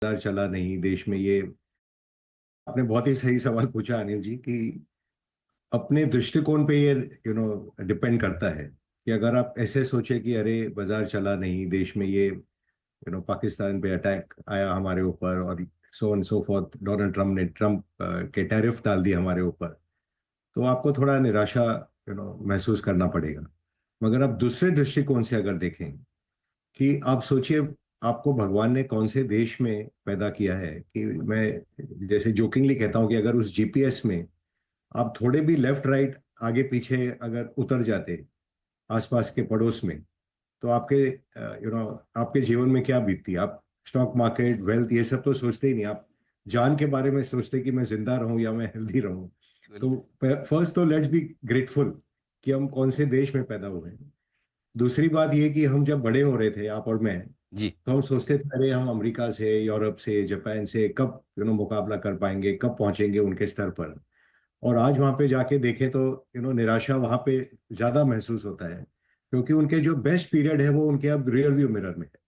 बाजार चला नहीं देश में, ये आपने बहुत ही सही सवाल पूछा अनिल जी कि अपने दृष्टिकोण पे ये डिपेंड करता है कि अगर आप ऐसे सोचे कि अरे बाजार चला नहीं देश में, ये पाकिस्तान पे अटैक आया हमारे ऊपर और so and so fourth, Donald Trump ने के टैरिफ डाल दिए हमारे ऊपर, तो आपको थोड़ा निराशा महसूस करना पड़ेगा। मगर आप दूसरे दृष्टिकोण से अगर देखें कि आप सोचिए आपको भगवान ने कौन से देश में पैदा किया है, कि मैं जैसे जोकिंगली कहता हूँ कि अगर उस जीपीएस में आप थोड़े भी लेफ्ट राइट आगे पीछे अगर उतर जाते आसपास के पड़ोस में, तो आपके आपके जीवन में क्या बीतती। आप स्टॉक मार्केट, वेल्थ, ये सब तो सोचते ही नहीं। आप जान के बारे में सोचते कि मैं जिंदा रहूं या मैं हेल्दी रहूं। तो फर्स्ट तो लेट्स बी ग्रेटफुल कि हम कौन से देश में पैदा हुए हैं। दूसरी बात ये कि हम जब बड़े हो रहे थे, आप और मैं, जी। तो हम सोचते थे अरे हम अमेरिका से, यूरोप से, जापान से कब मुकाबला कर पाएंगे, कब पहुंचेंगे उनके स्तर पर। और आज वहां पे जाके देखें तो निराशा वहां पे ज्यादा महसूस होता है, क्योंकि उनके जो बेस्ट पीरियड है वो उनके अब रियर व्यू मिरर में है।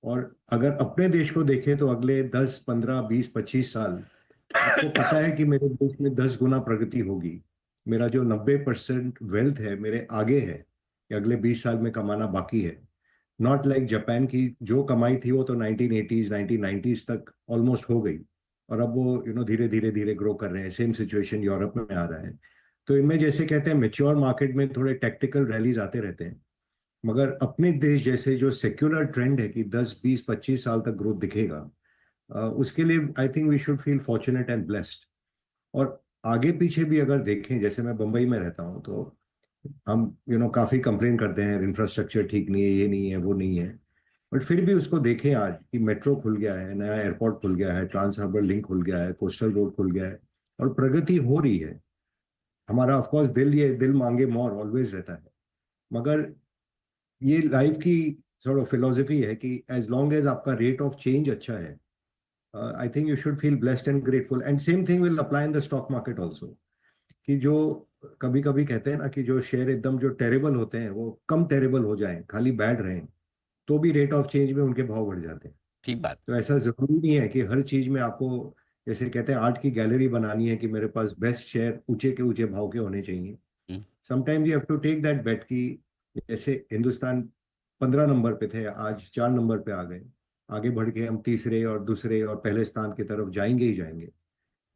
और अगर अपने देश को देखें तो अगले 10, 15, 20, 25 साल आपको पता है कि मेरे देश में 10 गुना प्रगति होगी। मेरा जो 90% वेल्थ है मेरे आगे है, कि अगले 20 साल में कमाना बाकी है। नॉट लाइक जापान की जो कमाई थी वो तो 1980s 1990s तक ऑलमोस्ट हो गई, और अब वो धीरे धीरे धीरे ग्रो कर रहे हैं। सेम सिचुएशन यूरोप में आ रहा है। तो इनमें जैसे कहते हैं मेच्योर मार्केट में थोड़े टेक्टिकल रैलीज आते रहते हैं, मगर अपने देश जैसे जो सेक्युलर ट्रेंड है कि 10, 20, 25 साल तक ग्रोथ दिखेगा, उसके लिए I think we should feel fortunate and blessed. और आगे पीछे भी अगर देखें, जैसे मैं बंबई में रहता हूँ, तो हम काफी कंप्लेन करते हैं इंफ्रास्ट्रक्चर ठीक नहीं है, ये नहीं है, वो नहीं है। बट फिर भी उसको देखें आज कि मेट्रो खुल गया है, नया एयरपोर्ट खुल गया है, ट्रांस हार्बर लिंक खुल गया है, कोस्टल रोड खुल गया है, और प्रगति हो रही है। हमारा ऑफकोर्स दिल, ये दिल मांगे मोर ऑलवेज रहता है। मगर ये लाइफ की थोड़ा फिलोसफी है कि एज लॉन्ग एज आपका रेट ऑफ चेंज अच्छा है, I think you should feel blessed and grateful. And same thing will apply in the stock market also, कि जो कभी कभी कहते हैं ना कि जो शेयर एकदम जो टेरेबल होते हैं वो कम टेरेबल हो जाएं, खाली बैड रहें, तो भी रेट ऑफ चेंज में उनके भाव बढ़ जाते हैं। ठीक बात। तो ऐसा जरूरी नहीं है कि हर चीज में आपको, जैसे कहते हैं आर्ट की गैलरी बनानी है, कि मेरे पास बेस्ट शेयर ऊंचे के ऊंचे भाव के होने चाहिए। Hmm. Sometimes you have to take that bet कि जैसे हिंदुस्तान 15 नंबर पे थे, आज 4 नंबर पे आ गए, आगे बढ़ के हम तीसरे और दूसरे और पहले स्थान की तरफ जाएंगे ही जाएंगे।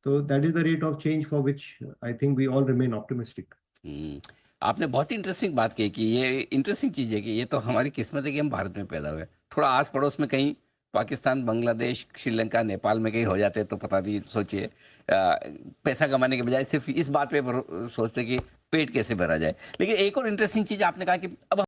तो that is the rate of change for which I think we all remain optimistic. Hmm. आपने बहुत ही इंटरेस्टिंग बात कही कि ये इंटरेस्टिंग चीज़ है कि ये तो हमारी किस्मत है कि हम भारत में पैदा हुए। थोड़ा आस पड़ोस में कहीं पाकिस्तान, बांग्लादेश, श्रीलंका, नेपाल में कहीं हो जाते तो पता नहीं, सोचिए पैसा कमाने के बजाय सिर्फ इस बात पे सोचते कि पेट कैसे भरा जाए। लेकिन एक और इंटरेस्टिंग चीज़ आपने कहा कि अब